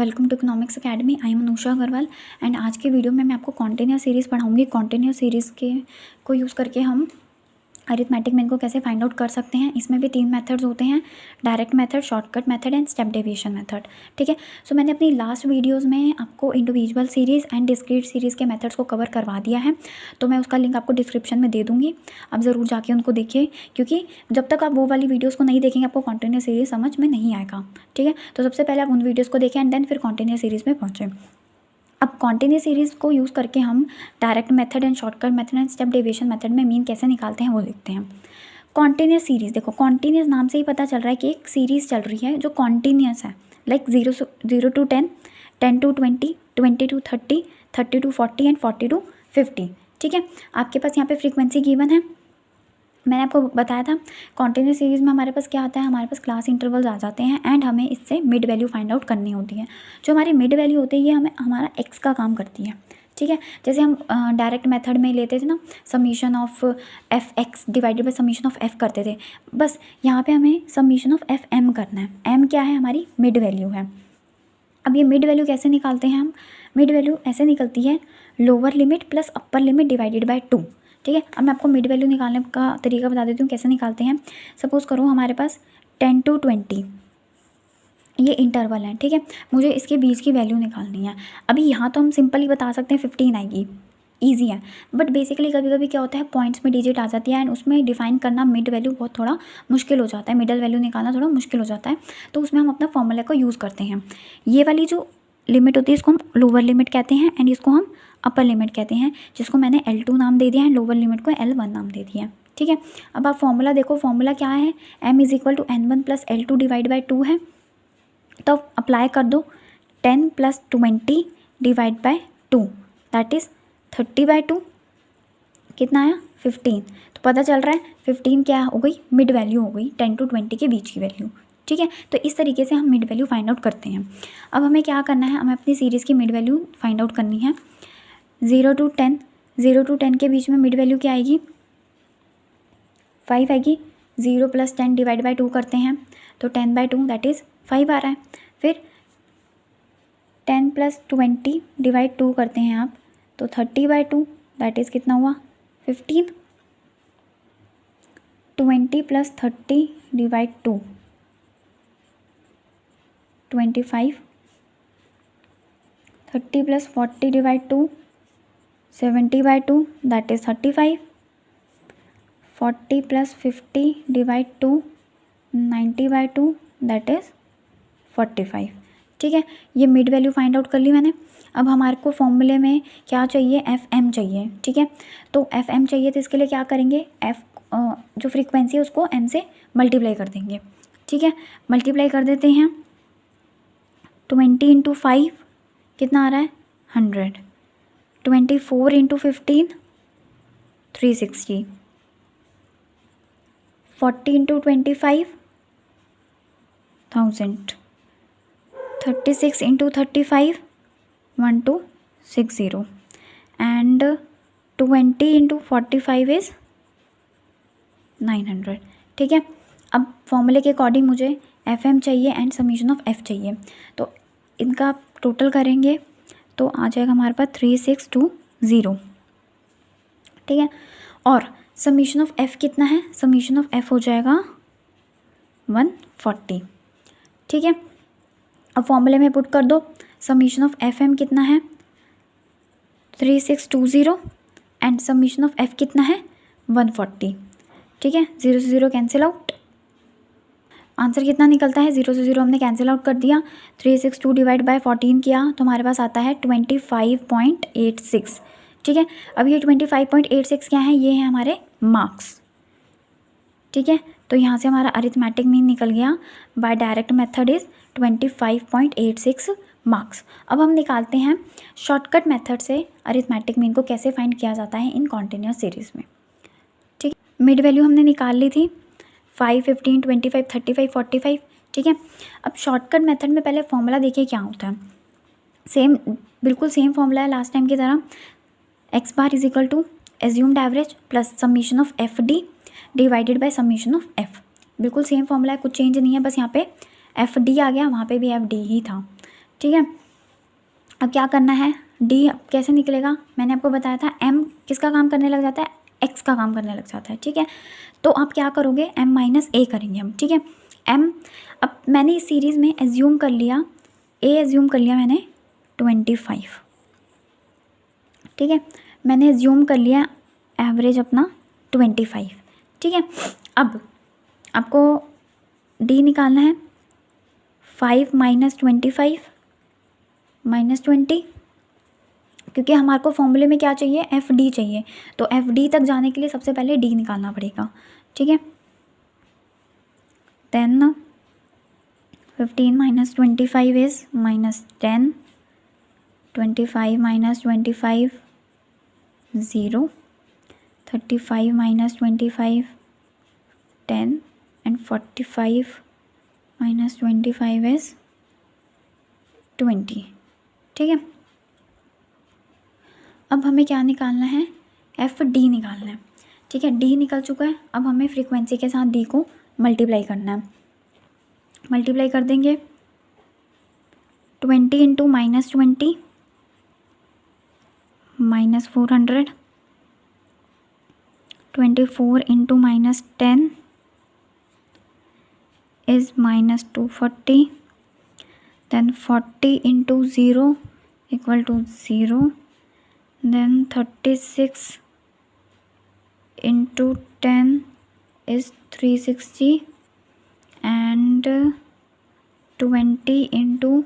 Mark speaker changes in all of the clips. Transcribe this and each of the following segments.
Speaker 1: Welcome to Economics Academy. I am Anusha Agrawal and आज के video में मैं आपको कॉन्टिन्यूस सीरीज़ पढ़ाऊंगी। कॉन्टिन्यूस सीरीज़ के को यूज़ करके हम अरिथमेटिक मीन को कैसे फाइंड आउट कर सकते हैं। इसमें भी 3 मेथड्स होते हैं, direct method, shortcut method and step deviation method. ठीक है, सो मैंने अपनी लास्ट वीडियोस में आपको individual series and discrete series के मेथड्स को कवर करवा दिया है, तो मैं उसका लिंक आपको डिस्क्रिप्शन में दे दूँगी। आप ज़रूर जाके उनको देखिए, क्योंकि जब तक आप वो वाली वीडियोज़ को नहीं देखेंगे आपको कॉन्टिन्यूस सीरीज़ समझ में नहीं आएगा। ठीक है, तो सबसे पहले आप उन वीडियोज़ को देखें एंड देन फिर कॉन्टिन्यूस सीरीज़ में पहुँचें। अब कॉन्टिन्यूस सीरीज़ को यूज़ करके हम direct method and shortcut method and step deviation method में मीन कैसे निकालते हैं वो देखते हैं। कॉन्टिन्यूस सीरीज़, देखो कॉन्टिन्यूस नाम से ही पता चल रहा है कि एक सीरीज़ चल रही है जो कॉन्टिन्यूस है, like 0 to 10, 10 to 20, 20 to 30, 30 to 40 and 40 to 50। ठीक है, आपके पास यहाँ पे फ्रीक्वेंसी गिवन है। मैंने आपको बताया था कॉन्टिन्यूस सीरीज़ में हमारे पास क्या आता है, हमारे पास क्लास इंटरवल्स आ जाते हैं एंड हमें इससे मिड वैल्यू फाइंड आउट करनी होती है। जो हमारी मिड वैल्यू होती है ये हमें हमारा एक्स का काम करती है। ठीक है, जैसे हम डायरेक्ट मेथड में लेते थे ना, summation of F x divided by summation of F करते थे, बस यहाँ पे हमें समीशन ऑफ एफ एम करना है। एम क्या है, हमारी मिड वैल्यू है। अब ये मिड वैल्यू कैसे निकालते हैं हम, मिड वैल्यू ऐसे निकलती है lower limit plus upper limit divided by 2। ठीक है, अब मैं आपको मिड वैल्यू निकालने का तरीका बता देती हूँ कैसे निकालते हैं। सपोज़ करो हमारे पास 10 to 20 ये इंटरवल है। ठीक है, मुझे इसके बीच की वैल्यू निकालनी है। अभी यहाँ तो हम सिंपल ही बता सकते हैं 15 आएगी, ईजी है, बट बेसिकली कभी कभी क्या होता है पॉइंट्स में डिजिट आ जाती है एंड उसमें डिफाइन करना मिड वैल्यू बहुत थोड़ा मुश्किल हो जाता है, मिडल वैल्यू निकालना थोड़ा मुश्किल हो जाता है, तो उसमें हम अपना फॉर्मूला को यूज़ करते हैं। ये वाली जो लिमिट होती है इसको हम लोअर लिमिट कहते हैं एंड इसको हम अपर लिमिट कहते हैं, जिसको मैंने L2 नाम दे दिया है, लोअर लिमिट को L1 नाम दे दिया है। ठीक है, अब आप फॉर्मूला देखो, फॉर्मूला क्या है, m is equal to N1 plus L2 divide by 2 है, तो अप्लाई कर दो 10 plus 20 divide by 2 that is 30 by 2, कितना आया 15। तो पता चल रहा है 15 क्या हो गई, मिड वैल्यू हो गई, 10 to 20 के बीच की वैल्यू। ठीक है, तो इस तरीके से हम मिड वैल्यू फाइंड आउट करते हैं। अब हमें क्या करना है, हमें अपनी सीरीज़ की मिड वैल्यू फाइंड आउट करनी है। 0 to 10 के बीच में मिड वैल्यू क्या आएगी, 5 आएगी। 0 प्लस 10 डिवाइड बाई 2 करते हैं तो 10 बाई 2 दैट इज़ 5 आ रहा है। फिर 10 प्लस 20 डिवाइड 2 करते हैं आप तो 30 बाई 2 दैट इज़ कितना हुआ 15। 20 plus 30 divide 2 25। 30 plus 40 divide 2 70 by 2 that is 35। 40 plus 50 divide 2 90 by 2 that is 45। ठीक है, ये मिड वैल्यू फाइंड आउट कर ली मैंने। अब हमारे को फॉर्मूले में क्या चाहिए, एफ एम चाहिए। ठीक है, तो एफ एम चाहिए तो इसके लिए क्या करेंगे, एफ जो फ्रीक्वेंसी है उसको एम से मल्टीप्लाई कर देंगे। ठीक है, मल्टीप्लाई कर देते हैं। 20 इंटू 5 कितना आ रहा है 100। 24 into 15 360। 40 into 25 1000। 36 into 35 1260 and 20 into 45 is 900। ठीक है, अब फॉर्मूले के अकॉर्डिंग मुझे एफ एम चाहिए एंड समीशन ऑफ एफ चाहिए, तो इनका टोटल करेंगे तो आ जाएगा हमारे पास 3620। ठीक है, और समीशन ऑफ एफ कितना है, समीशन ऑफ एफ हो जाएगा 140। ठीक है, अब फॉर्मूले में पुट कर दो, समीशन ऑफ एफ एम कितना है 3620 एंड समीशन ऑफ एफ कितना है 140। ठीक है, 0 से 0 कैंसिल आउट, आंसर कितना निकलता है, 0 से 0 हमने कैंसिल आउट कर दिया। 362 डिवाइड बाय 14 किया तो हमारे पास आता है 25.86। ठीक है, अब ये 25.86 क्या है, ये है हमारे मार्क्स। ठीक है, तो यहाँ से हमारा अरिथमेटिक मीन निकल गया by direct method is 25.86 marks. अब हम निकालते हैं शॉर्टकट मेथड से अरिथमेटिक मीन को कैसे फाइंड किया जाता है इन कॉन्टिन्यूस सीरीज़ में। ठीक है, मिड वैल्यू हमने निकाल ली थी 5, 15, 25, 35, 45। ठीक है, अब शॉर्टकट मेथड में पहले फॉर्मूला देखिए क्या होता है, सेम बिल्कुल सेम फॉर्मूला है लास्ट टाइम की तरह। X bar is equal to assumed average plus summation of f d divided by summation of f, बिल्कुल सेम फॉर्मूला है, कुछ चेंज नहीं है, बस यहाँ पे एफ डी आ गया, वहाँ पे भी एफ डी ही था। ठीक है। अब क्या करना है, डी कैसे निकलेगा, मैंने आपको बताया था एम किसका काम करने लग जाता है, एक्स का काम करने लग जाता है। ठीक है, तो आप क्या करोगे, एम माइनस ए करेंगे हम। ठीक है, एम, अब मैंने इस सीरीज़ में एज्यूम कर लिया, ए एज्यूम कर लिया मैंने 25। ठीक है, मैंने एज्यूम कर लिया एवरेज अपना 25। ठीक है, अब आपको डी निकालना है, 5 माइनस 25 माइनस 20, क्योंकि हमारे को फॉर्मूले में क्या चाहिए, एफ डी चाहिए, तो एफ डी तक जाने के लिए सबसे पहले डी निकालना पड़ेगा। ठीक है, then 15 minus 25 is minus 10, 25 minus 25 0, 35 minus 25 10 and 45 minus 25 is 20। ठीक है, अब हमें क्या निकालना है, एफ डी निकालना है। ठीक है, डी निकल चुका है, अब हमें फ्रीक्वेंसी के साथ डी को मल्टीप्लाई करना है। मल्टीप्लाई कर देंगे, 20 into minus 20 minus 400, 24 into minus 10 is minus 240, then 40 into 0 equal to 0, then 36 into 10 is 360 and 20 into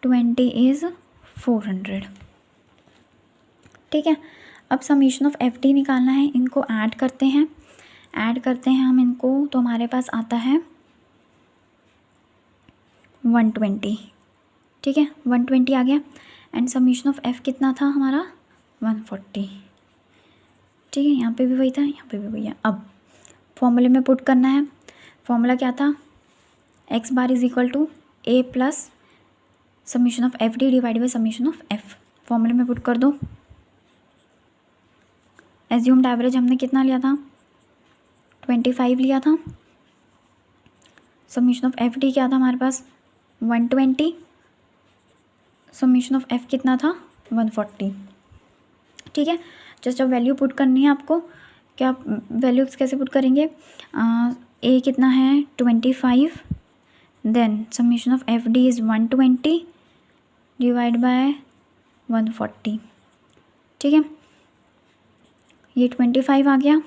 Speaker 1: 20 is 400। ठीक है, अब समीशन ऑफ एफ डी निकालना है, इनको ऐड करते हैं, हम इनको, तो हमारे पास आता है 120। ठीक है, 120 आ गया, एंड समीशन ऑफ एफ कितना था हमारा, 140। ठीक है, यहाँ पे भी वही था, यहाँ पे भी वही है। अब फॉर्मूले में पुट करना है, फॉर्मूला क्या था, x bar is equal to A plus summation of f d divide by summation of f. फॉर्मूले में पुट कर दो, एज्यूम्ड एवरेज हमने कितना लिया था, 25 लिया था, समीशन ऑफ एफ डी क्या था हमारे पास 120, समीशन ऑफ एफ कितना था 140। ठीक है, जस्ट अब वैल्यू पुट करनी है आपको, क्या वैल्यूज कैसे पुट करेंगे, ए कितना है 25, then summation of f d is 120 divide by 140। ठीक है, ये 25 आ गया,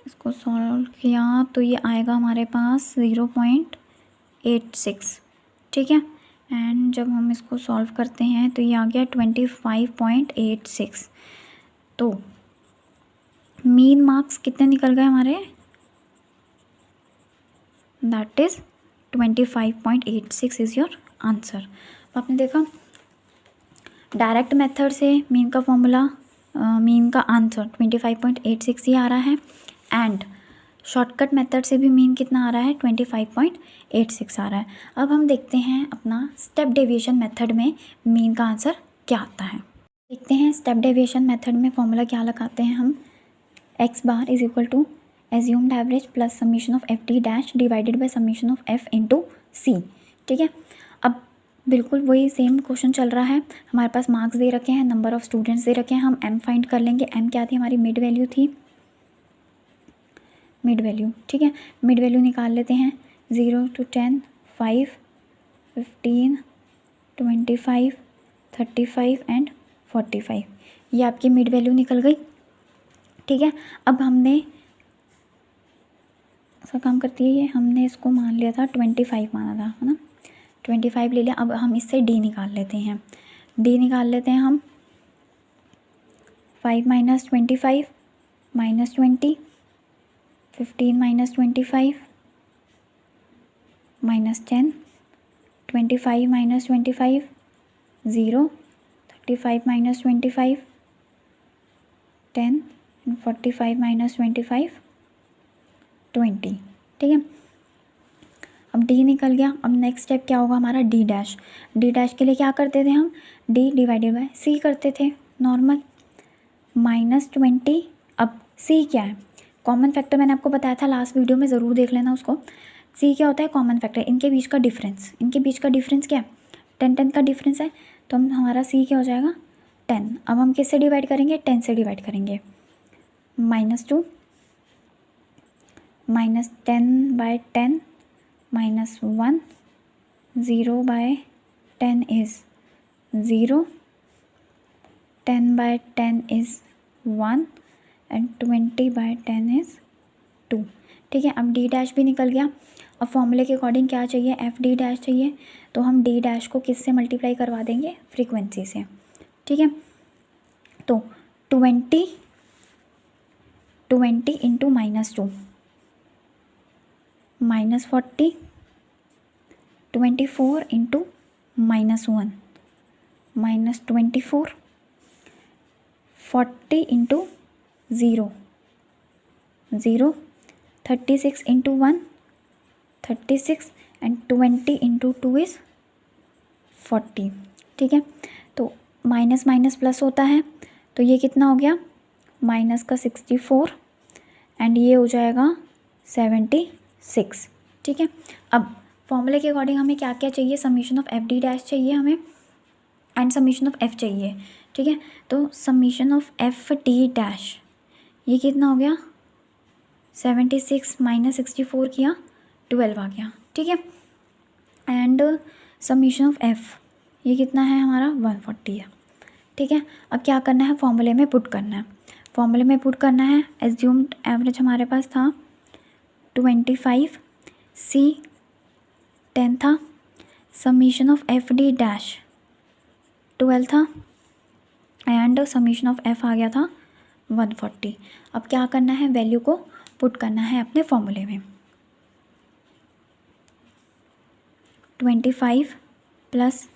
Speaker 1: इसको सॉल्व किया तो ये आएगा हमारे पास 0.86। ठीक है, एंड जब हम इसको सॉल्व करते हैं तो ये आ गया 25.86। तो मीन मार्क्स कितने निकल गए हमारे, that is 25.86 is your answer. तो आपने देखा डायरेक्ट मेथड से मीन का फॉर्मूला, मीन का आंसर 25.86 ही आ रहा है, एंड शॉर्टकट मेथड से भी मीन कितना आ रहा है 25.86 आ रहा है। अब हम देखते हैं अपना स्टेप डेविएशन मेथड में मीन का आंसर क्या आता है। देखते हैं स्टेप डेविएशन मेथड में फॉर्मूला क्या लगाते हैं हम, X bar is equal to assumed average plus summation of F T dash divided by summation of F into C. ठीक है, अब बिल्कुल वही सेम क्वेश्चन चल रहा है, हमारे पास मार्क्स दे रखे हैं, नंबर ऑफ़ स्टूडेंट्स दे रखे हैं, हम एम फाइंड कर लेंगे। एम क्या थी हमारी, मिड वैल्यू थी, मिड वैल्यू। ठीक है, मिड वैल्यू निकाल लेते हैं, 0 to 10, 5, 15, 25, 35 एंड 45, ये आपकी मिड वैल्यू निकल गई। ठीक है, अब हमने ऐसा काम करती है ये, हमने इसको मान लिया था 25 माना था, है ना, 25 ले लिया। अब हम इससे डी निकाल लेते हैं, डी निकाल लेते हैं हम, 5 minus 25 minus 20, 15 minus 25 minus 10, 25 minus 25 0, 35 minus 25 10 and 45 minus 25 20। ठीक है, अब डी निकल गया। अब नेक्स्ट स्टेप क्या होगा हमारा, डी डैश। डी डैश के लिए क्या करते थे हम, डी डिवाइडेड बाय सी करते थे नॉर्मल, -20। अब सी क्या है, कॉमन फैक्टर मैंने आपको बताया था लास्ट वीडियो में, ज़रूर देख लेना उसको। सी क्या होता है, कॉमन फैक्टर, इनके बीच का डिफरेंस, इनके बीच का डिफरेंस क्या है, 10 का डिफरेंस है, तो हम हमारा सी क्या हो जाएगा 10। अब हम किससे डिवाइड करेंगे, 10 से डिवाइड करेंगे, -2 -10/10 -1, 0/10 is 0, 10/10 is 1 एंड 20/10 is 2। ठीक है, अब डी डैश भी निकल गया। अब फॉर्मूले के अकॉर्डिंग क्या चाहिए, एफ डी डैश चाहिए, तो हम डी डैश को किससे मल्टीप्लाई करवा देंगे, फ्रीक्वेंसी से। ठीक है, तो 20 into -2 -40, 24 into -1 -24, 40 into 0 0, 36 into 1 36 and 20 into 2 is 40। ठीक है, तो माइनस माइनस प्लस होता है, तो ये कितना हो गया, माइनस का 64 एंड ये हो जाएगा 76। ठीक है, अब फॉर्मूले के अकॉर्डिंग हमें क्या क्या चाहिए, summation of f D dash चाहिए हमें एंड समीशन ऑफ एफ चाहिए। ठीक है, तो summation of f D dash ये कितना हो गया, 76 -64 किया 12 आ गया। ठीक है, एंड समीशन ऑफ एफ ये कितना है हमारा 140 है। ठीक है, अब क्या करना है, फॉर्मूले में पुट करना है, फॉर्मूले में पुट करना है। एज्यूम्ड एवरेज हमारे पास था 25, सी 10 था, summation of f D dash 12 था एंड समीशन ऑफ एफ आ गया था 140। अब क्या करना है, वैल्यू को पुट करना है अपने फॉर्मूले में। 25 plus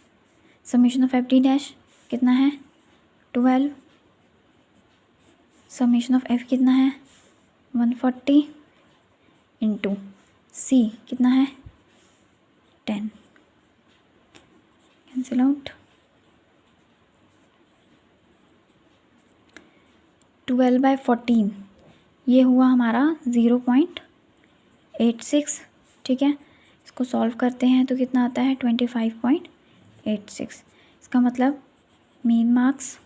Speaker 1: summation of f D dash कितना है 12, समीशन ऑफ एफ कितना है 140 इंटू सी कितना है 10, कैंसिल आउट, 12/14 ये हुआ हमारा 0.86। ठीक है, इसको सॉल्व करते हैं तो कितना आता है 25.86। इसका मतलब मीन मार्क्स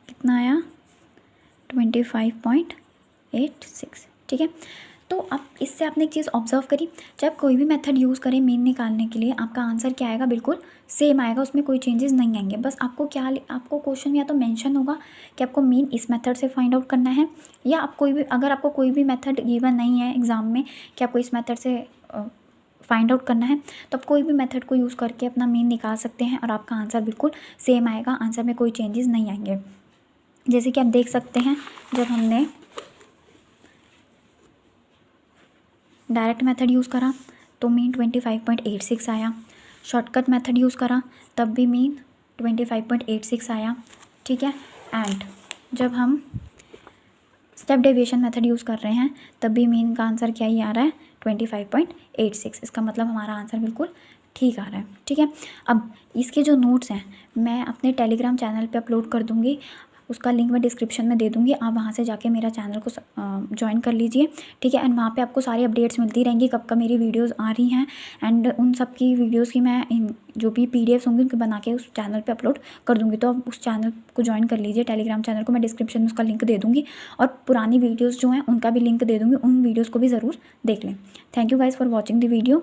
Speaker 1: कितना आया 25.86। ठीक है, तो अब इससे आपने एक चीज़ ऑब्जर्व करी, जब कोई भी मेथड यूज़ करें मीन निकालने के लिए आपका आंसर क्या आएगा, बिल्कुल सेम आएगा, उसमें कोई चेंजेस नहीं आएंगे। बस आपको क्या, आपको क्वेश्चन या तो मेंशन होगा कि आपको मीन इस मेथड से फाइंड आउट करना है, या आप कोई भी, अगर आपको कोई भी मेथड गिवन नहीं है एग्ज़ाम में कि आपको इस मेथड से फाइंड आउट करना है, तो आप कोई भी मेथड को यूज़ करके अपना मीन निकाल सकते हैं और आपका आंसर बिल्कुल सेम आएगा, आंसर में कोई चेंजेस नहीं आएंगे। जैसे कि आप देख सकते हैं, जब हमने डायरेक्ट मेथड यूज़ करा तो मीन 25.86 आया, शॉर्टकट मेथड यूज़ करा तब भी मीन 25.86 आया। ठीक है, एंड जब हम स्टेप डेविएशन मेथड यूज़ कर रहे हैं तब भी मीन का आंसर क्या ही आ रहा है 25.86। इसका मतलब हमारा आंसर बिल्कुल ठीक आ रहा है। ठीक है, अब इसके जो नोट्स हैं मैं अपने टेलीग्राम चैनल पे अपलोड कर दूँगी, उसका लिंक मैं डिस्क्रिप्शन में दे दूँगी, आप वहाँ से जाके मेरा चैनल को ज्वाइन कर लीजिए। ठीक है, एंड वहाँ पे आपको सारी अपडेट्स मिलती रहेंगी, कब कब मेरी वीडियोस आ रही हैं, एंड उन सब की वीडियोस की मैं जो भी PDFs होंगी उनके बना के उस चैनल पे अपलोड कर दूँगी। तो आप उस चैनल को ज्वाइन कर लीजिए, टेलीग्राम चैनल को, मैं डिस्क्रिप्शन में उसका लिंक दे दूँगी और पुरानी वीडियोज़ जो हैं उनका भी लिंक दे दूँगी, उन वीडियोज़ को भी ज़रूर देख लें। Thank you guys for watching the video.